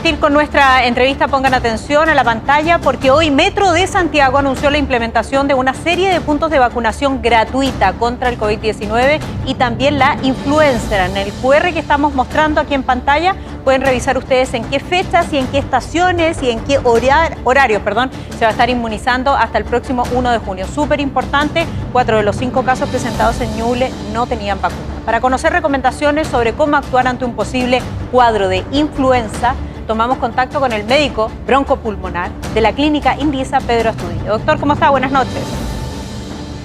partir con nuestra entrevista, pongan atención a la pantalla porque hoy Metro de Santiago anunció la implementación de una serie de puntos de vacunación gratuita contra el COVID-19 y también la influenza. En el QR que estamos mostrando aquí en pantalla pueden revisar ustedes en qué fechas y en qué estaciones y en qué horarios se va a estar inmunizando hasta el próximo 1 de junio. Súper importante, 4 de los 5 casos presentados en Ñuble no tenían vacuna. Para conocer recomendaciones sobre cómo actuar ante un posible cuadro de influenza, tomamos contacto con el médico broncopulmonar de la clínica Indisa, Pedro Astudillo. Doctor, ¿cómo está? Buenas noches.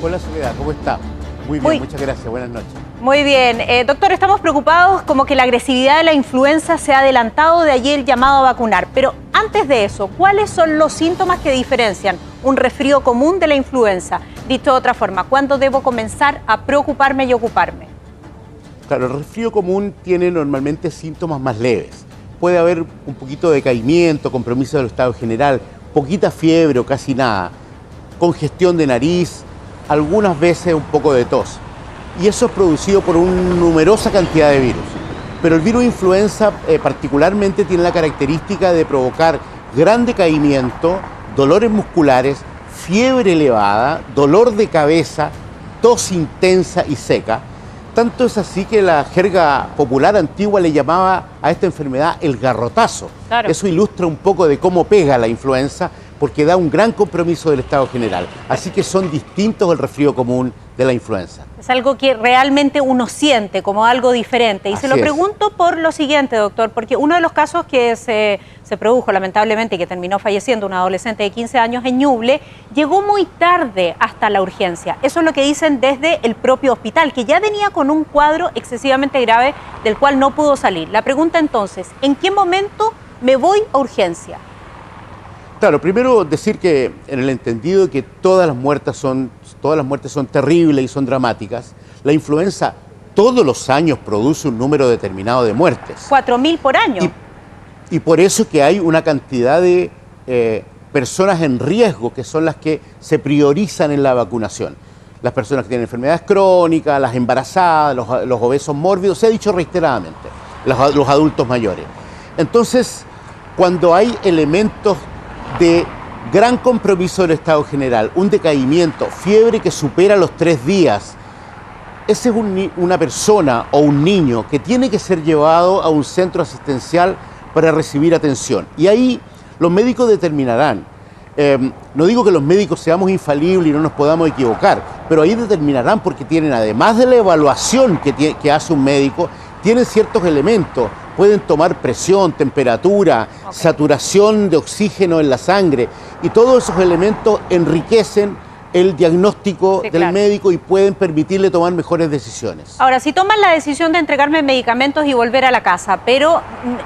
Hola Soledad, ¿cómo está? Muy bien, muchas gracias, buenas noches. Muy bien. Doctor, estamos preocupados como que la agresividad de la influenza se ha adelantado de allí el llamado a vacunar. Pero antes de eso, ¿cuáles son los síntomas que diferencian un resfrío común de la influenza? Dicho de otra forma, ¿cuándo debo comenzar a preocuparme y ocuparme? Claro, el resfrío común tiene normalmente síntomas más leves. Puede haber un poquito de decaimiento, compromiso del estado general, poquita fiebre o casi nada, congestión de nariz, algunas veces un poco de tos. Y eso es producido por una numerosa cantidad de virus. Pero el virus influenza particularmente tiene la característica de provocar gran decaimiento, dolores musculares, fiebre elevada, dolor de cabeza, tos intensa y seca. Tanto es así que la jerga popular antigua le llamaba a esta enfermedad el garrotazo. Claro. Eso ilustra un poco de cómo pega la influenza porque da un gran compromiso del estado general. Así que son distintos el resfrío común de la influenza. Es algo que realmente uno siente como algo diferente. Y se lo pregunto por lo siguiente, doctor, porque uno de los casos que se produjo lamentablemente y que terminó falleciendo un adolescente de 15 años en Ñuble, llegó muy tarde hasta la urgencia. Eso es lo que dicen desde el propio hospital, que ya venía con un cuadro excesivamente grave del cual no pudo salir. La pregunta entonces, ¿en qué momento me voy a urgencia? Claro, primero decir que en el entendido de que todas las muertes son terribles y son dramáticas, la influenza todos los años produce un número determinado de muertes. 4.000 por año. Y por eso que hay una cantidad de personas en riesgo que son las que se priorizan en la vacunación. Las personas que tienen enfermedades crónicas, las embarazadas, los obesos mórbidos, se ha dicho reiteradamente, los adultos mayores. Entonces, cuando hay elementos de gran compromiso del estado general, un decaimiento, fiebre que supera los 3 días, esa es una persona o un niño que tiene que ser llevado a un centro asistencial para recibir atención. Y ahí los médicos determinarán. No digo que los médicos seamos infalibles y no nos podamos equivocar, pero ahí determinarán porque tienen, además de la evaluación que hace un médico, tienen ciertos elementos. Pueden tomar presión, temperatura, saturación de oxígeno en la sangre y todos esos elementos enriquecen el diagnóstico del médico y pueden permitirle tomar mejores decisiones. Ahora, si toman la decisión de entregarme medicamentos y volver a la casa, pero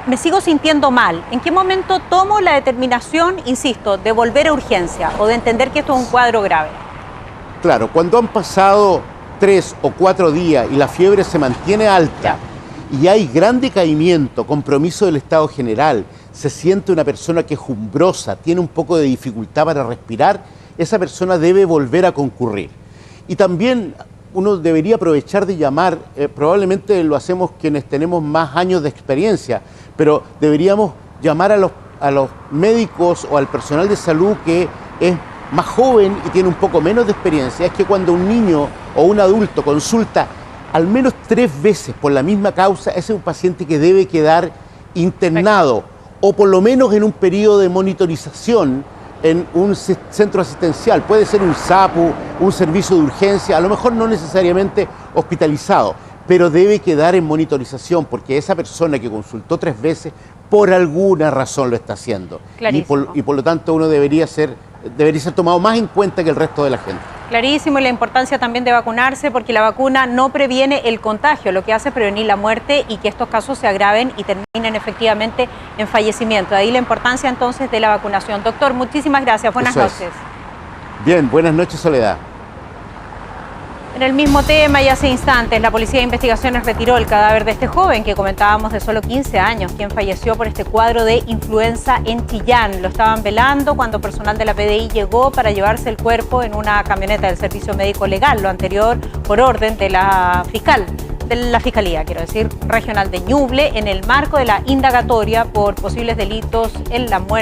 me sigo sintiendo mal, ¿en qué momento tomo la determinación, insisto, de volver a urgencia o de entender que esto es un cuadro grave? Claro, cuando han pasado 3 o 4 días y la fiebre se mantiene alta, y hay gran decaimiento, compromiso del estado general, se siente una persona quejumbrosa, tiene un poco de dificultad para respirar, esa persona debe volver a concurrir. Y también uno debería aprovechar de llamar, probablemente lo hacemos quienes tenemos más años de experiencia, pero deberíamos llamar a los médicos o al personal de salud que es más joven y tiene un poco menos de experiencia. Es que cuando un niño o un adulto consulta al menos 3 veces por la misma causa, ese es un paciente que debe quedar internado o por lo menos en un periodo de monitorización en un centro asistencial. Puede ser un SAPU, un servicio de urgencia, a lo mejor no necesariamente hospitalizado, pero debe quedar en monitorización porque esa persona que consultó 3 veces por alguna razón lo está haciendo. Y por lo tanto uno debería ser tomado más en cuenta que el resto de la gente. Clarísimo, y la importancia también de vacunarse porque la vacuna no previene el contagio, lo que hace es prevenir la muerte y que estos casos se agraven y terminen efectivamente en fallecimiento. De ahí la importancia entonces de la vacunación. Doctor, muchísimas gracias. Buenas noches. Bien, buenas noches, Soledad. En el mismo tema, y hace instantes, la Policía de Investigaciones retiró el cadáver de este joven que comentábamos de solo 15 años, quien falleció por este cuadro de influenza en Chillán. Lo estaban velando cuando personal de la PDI llegó para llevarse el cuerpo en una camioneta del Servicio Médico Legal, lo anterior por orden de la fiscal la Fiscalía, quiero decir, regional de Ñuble, en el marco de la indagatoria por posibles delitos en la muerte